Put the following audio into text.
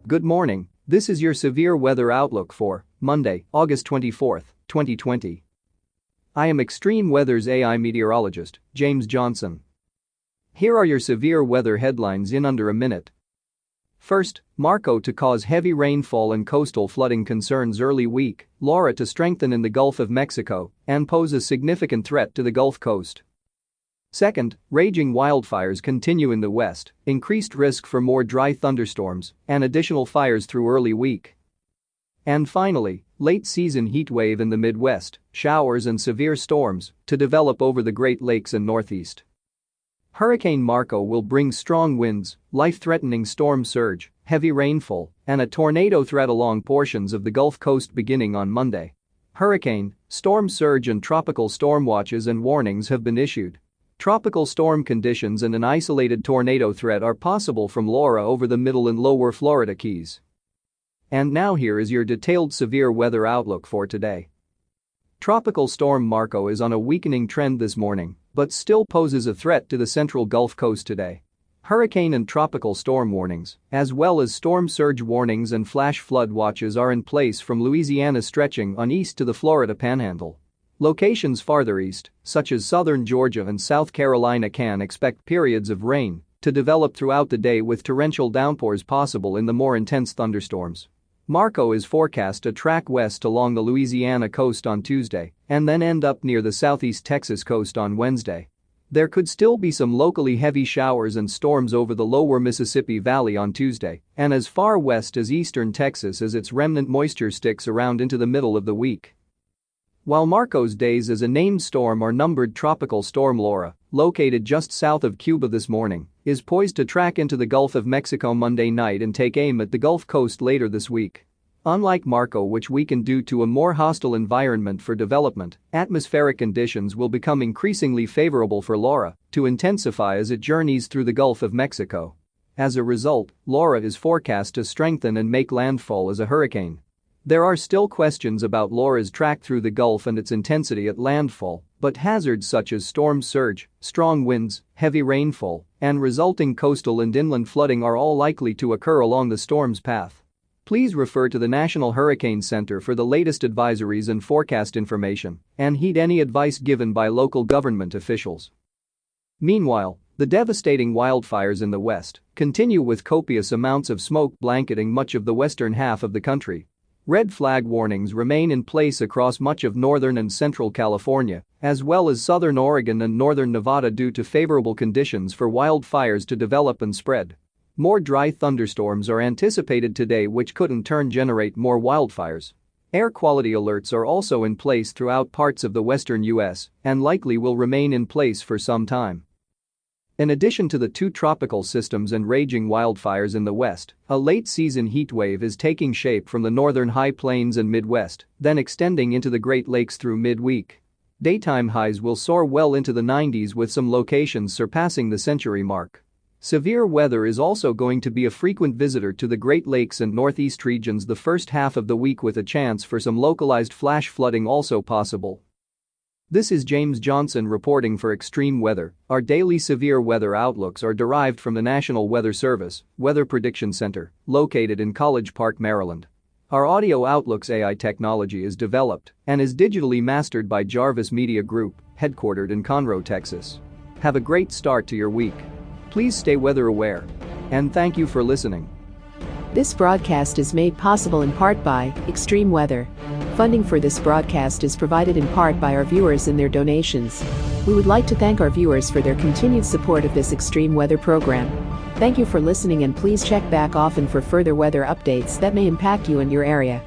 Good morning, this is your severe weather outlook for Monday, August 24, 2020. I am Extreme Weather's AI meteorologist, James Johnson. Here are your severe weather headlines in under a minute. First, Marco to cause heavy rainfall and coastal flooding concerns early week, Laura to strengthen in the Gulf of Mexico and pose a significant threat to the Gulf Coast. Second, raging wildfires continue in the west, increased risk for more dry thunderstorms and additional fires through early week. And finally, late-season heat wave in the Midwest, showers and severe storms to develop over the Great Lakes and Northeast. Hurricane Marco will bring strong winds, life-threatening storm surge, heavy rainfall, and a tornado threat along portions of the Gulf Coast beginning on Monday. Hurricane, storm surge and tropical storm watches and warnings have been issued. Tropical storm conditions and an isolated tornado threat are possible from Laura over the middle and lower Florida Keys. And now here is your detailed severe weather outlook for today. Tropical storm Marco is on a weakening trend this morning, but still poses a threat to the central Gulf Coast today. Hurricane and tropical storm warnings, as well as storm surge warnings and flash flood watches are in place from Louisiana stretching on east to the Florida Panhandle. Locations farther east, such as southern Georgia and South Carolina, can expect periods of rain to develop throughout the day with torrential downpours possible in the more intense thunderstorms. Marco is forecast to track west along the Louisiana coast on Tuesday and then end up near the southeast Texas coast on Wednesday. There could still be some locally heavy showers and storms over the lower Mississippi Valley on Tuesday and as far west as eastern Texas as its remnant moisture sticks around into the middle of the week. While Marco's days as a named storm are numbered, tropical storm Laura, located just south of Cuba this morning, is poised to track into the Gulf of Mexico Monday night and take aim at the Gulf Coast later this week. Unlike Marco, which weakened due to a more hostile environment for development, atmospheric conditions will become increasingly favorable for Laura to intensify as it journeys through the Gulf of Mexico. As a result, Laura is forecast to strengthen and make landfall as a hurricane. There are still questions about Laura's track through the Gulf and its intensity at landfall, but hazards such as storm surge, strong winds, heavy rainfall, and resulting coastal and inland flooding are all likely to occur along the storm's path. Please refer to the National Hurricane Center for the latest advisories and forecast information, and heed any advice given by local government officials. Meanwhile, the devastating wildfires in the west continue with copious amounts of smoke blanketing much of the western half of the country. Red flag warnings remain in place across much of northern and central California, as well as southern Oregon and northern Nevada due to favorable conditions for wildfires to develop and spread. More dry thunderstorms are anticipated today, which could in turn generate more wildfires. Air quality alerts are also in place throughout parts of the western U.S. and likely will remain in place for some time. In addition to the two tropical systems and raging wildfires in the west, a late-season heat wave is taking shape from the northern high plains and Midwest, then extending into the Great Lakes through midweek. Daytime highs will soar well into the 90s, with some locations surpassing the century mark. Severe weather is also going to be a frequent visitor to the Great Lakes and Northeast regions the first half of the week, with a chance for some localized flash flooding also possible. This is James Johnson reporting for Extreme Weather. Our daily severe weather outlooks are derived from the National Weather Service Weather Prediction Center, located in College Park, Maryland. Our audio outlooks AI technology is developed and is digitally mastered by Jarvis Media Group, headquartered in Conroe, Texas. Have a great start to your week. Please stay weather aware. And thank you for listening. This broadcast is made possible in part by Extreme Weather. Funding for this broadcast is provided in part by our viewers and their donations. We would like to thank our viewers for their continued support of this extreme weather program. Thank you for listening, and please check back often for further weather updates that may impact you and your area.